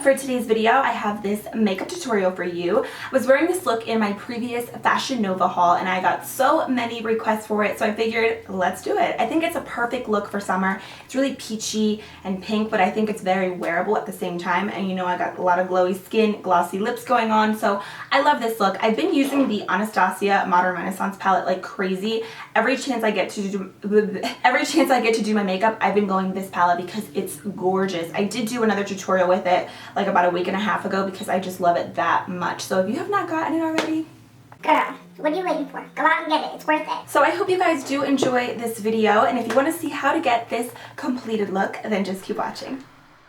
For today's video, I have this makeup tutorial for you. I was wearing this look in my previous Fashion Nova haul and I got so many requests for it, so I figured let's do it. I think it's a perfect look for summer. It's really peachy and pink, but I think it's very wearable at the same time. And you know, I got a lot of glowy skin, glossy lips going on, so I love this look. I've been using the Anastasia Modern Renaissance palette like crazy. Every chance I get to do my makeup, I've been going this palette because it's gorgeous. I did do another tutorial with it like about a week and a half ago because I just love it that much. So if you have not gotten it already, girl, what are you waiting for? Go out and get it. It's worth it. So I hope you guys do enjoy this video, and if you want to see how to get this completed look, then just keep watching.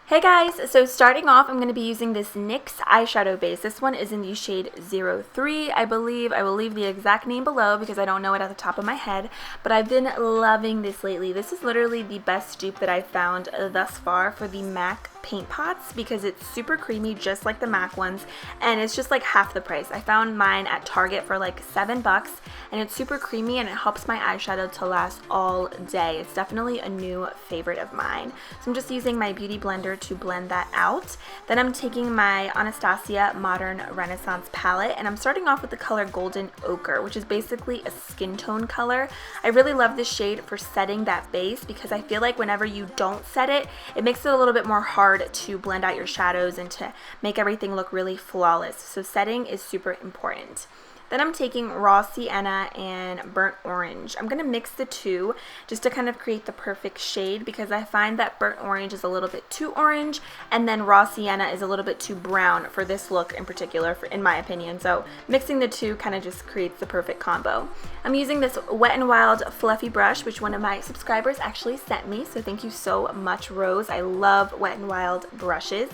Hey guys, so starting off, I'm going to be using this NYX eyeshadow base. This one is in the shade 03, I believe. I will leave the exact name below because I don't know it at the top of my head, but I've been loving this lately. This is literally the best dupe that I've found thus far for the MAC paint pots because it's super creamy just like the MAC ones, and it's just like half the price. I found mine at Target for like $7 and it's super creamy and it helps my eyeshadow to last all day. It's definitely a new favorite of mine. So I'm just using my beauty blender to blend that out. Then I'm taking my Anastasia Modern Renaissance palette and I'm starting off with the color Golden Ochre, which is basically a skin tone color. I really love this shade for setting that base because I feel like whenever you don't set it, it makes it a little bit more hard to blend out your shadows and to make everything look really flawless. So setting is super important. Then I'm taking Raw Sienna and Burnt Orange. I'm going to mix the two just to kind of create the perfect shade because I find that Burnt Orange is a little bit too orange and then Raw Sienna is a little bit too brown for this look in particular, in my opinion. So mixing the two kind of just creates the perfect combo. I'm using this Wet n Wild fluffy brush, which one of my subscribers actually sent me. So thank you so much, Rose. I love Wet n Wild brushes.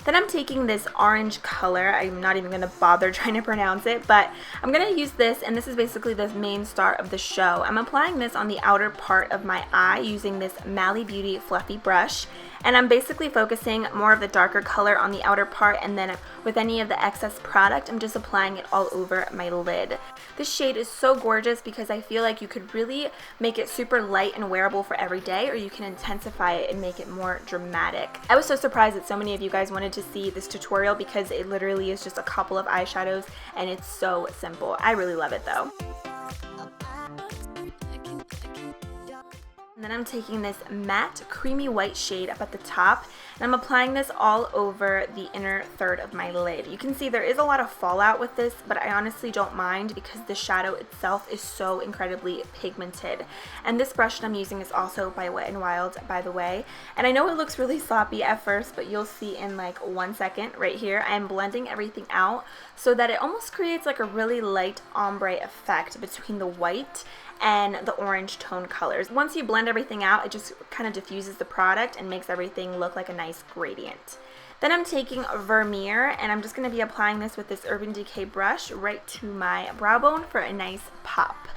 Then I'm taking this orange color. I'm not even going to bother trying to pronounce it, but I'm going to use this, and this is basically the main star of the show. I'm applying this on the outer part of my eye using this Mally Beauty fluffy brush, and I'm basically focusing more of the darker color on the outer part, and then with any of the excess product, I'm just applying it all over my lid. This shade is so gorgeous because I feel like you could really make it super light and wearable for every day, or you can intensify it and make it more dramatic. I was so surprised that so many of you guys wanted to see this tutorial because it literally is just a couple of eyeshadows and it's so simple. I really love it though. And then I'm taking this matte creamy white shade up at the top and I'm applying this all over the inner third of my lid. You can see there is a lot of fallout with this, but I honestly don't mind because the shadow itself is so incredibly pigmented. And this brush that I'm using is also by Wet n Wild, by the way. And I know it looks really sloppy at first, but you'll see in like 1 second right here, I'm blending everything out so that it almost creates like a really light ombre effect between the white and the orange tone colors. Once you blend everything out, it just kind of diffuses the product and makes everything look like a nice gradient. Then I'm taking Vermeer and I'm just going to be applying this with this Urban Decay brush right to my brow bone for a nice pop.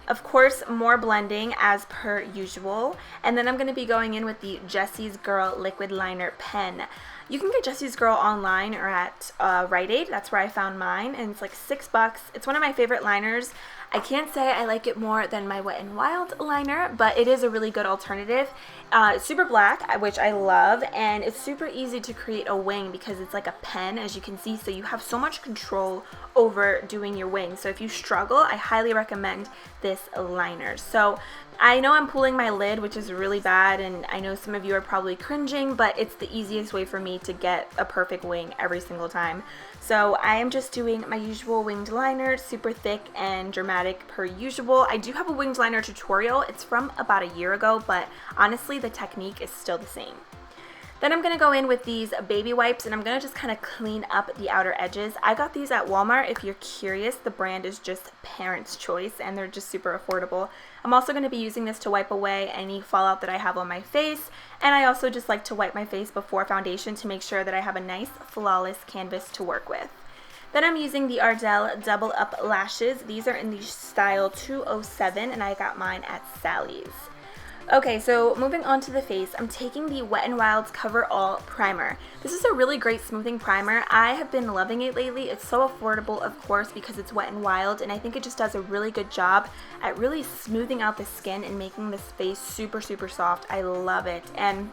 Of course, more blending as per usual, and then I'm going to be going in with the Jessie's Girl Liquid Liner pen. You can get Jessie's Girl online or at Rite Aid. That's where I found mine, and it's like $6. It's one of my favorite liners. I can't say I like it more than my Wet n Wild liner, but it is a really good alternative. It's super black, which I love, and it's super easy to create a wing because it's like a pen, as you can see, so you have so much control over doing your wing. So if you struggle, I highly recommend this liner. So I know I'm pulling my lid, which is really bad, and I know some of you are probably cringing, but it's the easiest way for me to get a perfect wing every single time. So I am just doing my usual winged liner, super thick and dramatic per usual. I do have a winged liner tutorial. It's from about a year ago, but honestly the technique is still the same. Then I'm going to go in with these baby wipes and I'm going to just kind of clean up the outer edges. I got these at Walmart. If you're curious, the brand is just Parents' Choice and they're just super affordable. I'm also going to be using this to wipe away any fallout that I have on my face, and I also just like to wipe my face before foundation to make sure that I have a nice flawless canvas to work with. Then I'm using the Ardell Double Up Lashes. These are in the style 207 and I got mine at Sally's. Okay, so moving on to the face, I'm taking the Wet n Wild's Coverall primer. This is a really great smoothing primer. I have been loving it lately. It's so affordable, of course, because it's Wet n Wild, and I think it just does a really good job at really smoothing out the skin and making this face super, super soft. I love it. And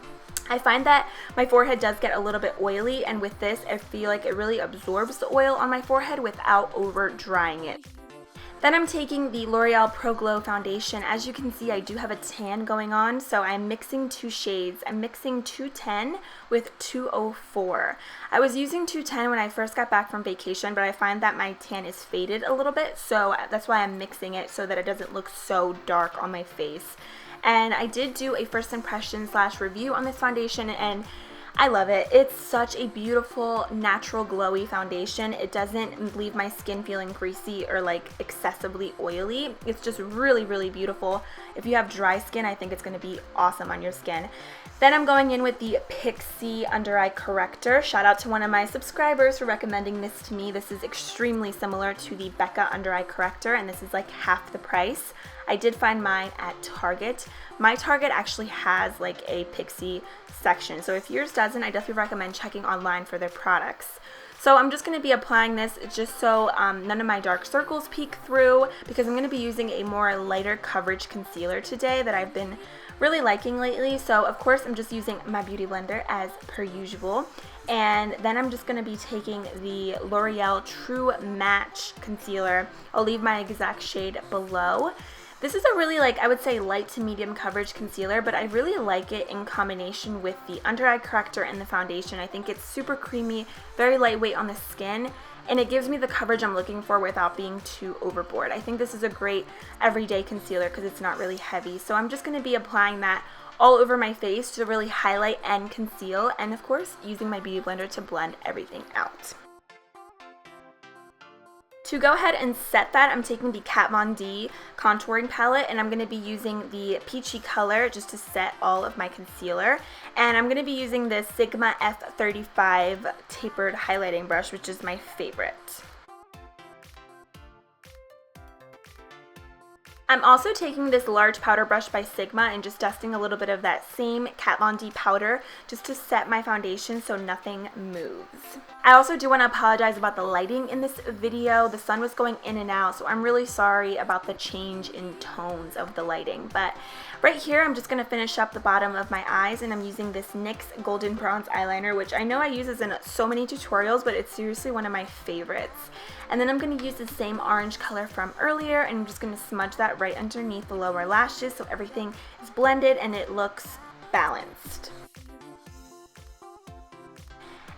I find that my forehead does get a little bit oily, and with this, I feel like it really absorbs the oil on my forehead without over drying it. Then I'm taking the L'Oreal Pro Glow foundation. As you can see, I do have a tan going on, so I'm mixing two shades. I'm mixing 210 with 204. I was using 210 when I first got back from vacation, but I find that my tan is faded a little bit, so that's why I'm mixing it so that it doesn't look so dark on my face. And I did do a first impression / review on this foundation, and I love it. It's such a beautiful, natural, glowy foundation. It doesn't leave my skin feeling greasy or like excessively oily. It's just really, really beautiful. If you have dry skin, I think it's going to be awesome on your skin. Then I'm going in with the Pixie Under Eye Corrector. Shout out to one of my subscribers for recommending this to me. This is extremely similar to the Becca Under Eye Corrector, and this is like half the price. I did find mine at Target. My Target actually has like a Pixie section, so if yours doesn't, I definitely recommend checking online for their products. So I'm just going to be applying this just so none of my dark circles peek through, because I'm going to be using a more lighter coverage concealer today that I've been really liking lately. So of course I'm just using my beauty blender as per usual, and then I'm just going to be taking the L'Oreal True Match concealer. I'll leave my exact shade below. This is a really, I would say, light to medium coverage concealer, but I really like it in combination with the under eye corrector and the foundation. I think it's super creamy, very lightweight on the skin, and it gives me the coverage I'm looking for without being too overboard. I think this is a great everyday concealer because it's not really heavy. So I'm just going to be applying that all over my face to really highlight and conceal, and of course using my beauty blender to blend everything out. To go ahead and set that, I'm taking the Kat Von D contouring palette, and I'm going to be using the Peachy color just to set all of my concealer. And I'm going to be using the Sigma F35 tapered highlighting brush, which is my favorite. I'm also taking this large powder brush by Sigma and just dusting a little bit of that same Kat Von D powder just to set my foundation so nothing moves. I also do want to apologize about the lighting in this video. The sun was going in and out, so I'm really sorry about the change in tones of the lighting. But right here, I'm just going to finish up the bottom of my eyes, and I'm using this NYX Golden Bronze Eyeliner, which I know I use in so many tutorials, but it's seriously one of my favorites. And then I'm going to use the same orange color from earlier, and I'm just going to smudge that right underneath the lower lashes so everything is blended and it looks balanced.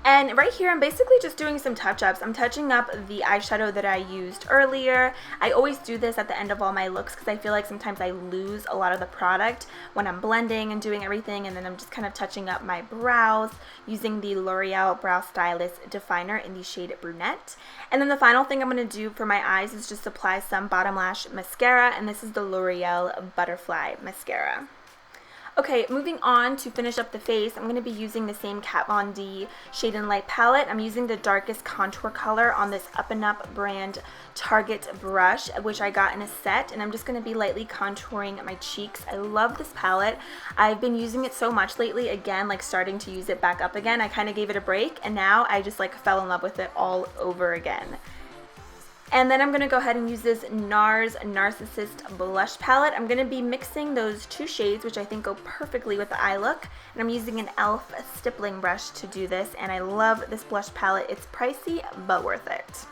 And right here, I'm basically just doing some touch-ups. I'm touching up the eyeshadow that I used earlier. I always do this at the end of all my looks because I feel like sometimes I lose a lot of the product when I'm blending and doing everything, and then I'm just kind of touching up my brows using the L'Oreal Brow Stylist Definer in the shade Brunette. And then the final thing I'm going to do for my eyes is just apply some bottom lash mascara, and this is the L'Oreal Butterfly Mascara. Okay, moving on to finish up the face, I'm going to be using the same Kat Von D Shade and Light palette. I'm using the darkest contour color on this Up and Up brand Target brush, which I got in a set, and I'm just going to be lightly contouring my cheeks. I love this palette. I've been using it so much lately, again, starting to use it back up again. I kind of gave it a break, and now I just fell in love with it all over again. And then I'm going to go ahead and use this Nars Narsisst blush palette. I'm going to be mixing those two shades, which I think go perfectly with the eye look. And I'm using an e.l.f. stippling brush to do this, and I love this blush palette. It's pricey, but worth it.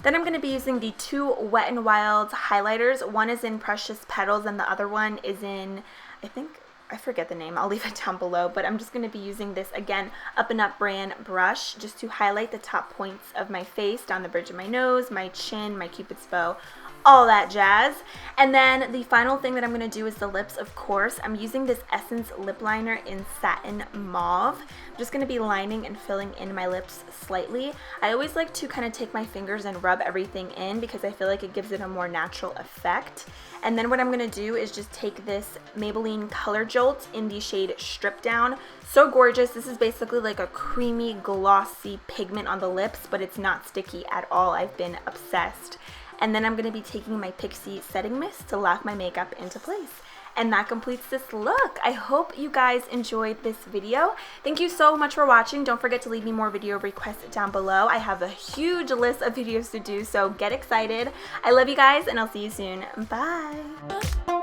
Then I'm going to be using the two Wet n Wild highlighters. One is in Precious Petals, and the other one is in, I forget the name, I'll leave it down below, but I'm just going to be using this, again, Up and Up brand brush just to highlight the top points of my face, down the bridge of my nose, my chin, my cupid's bow, all that jazz. And then the final thing that I'm going to do is the lips, of course. I'm using this Essence lip liner in Satin Mauve. I'm just going to be lining and filling in my lips slightly. I always like to kind of take my fingers and rub everything in because I feel like it gives it a more natural effect. And then what I'm going to do is just take this Maybelline Color Jolt in the shade Strip Down. So gorgeous. This is basically like a creamy, glossy pigment on the lips, but it's not sticky at all. I've been obsessed. And then I'm going to be taking my Pixie setting mist to lock my makeup into place. And that completes this look. I hope you guys enjoyed this video. Thank you so much for watching. Don't forget to leave me more video requests down below. I have a huge list of videos to do, so get excited. I love you guys, and I'll see you soon. Bye.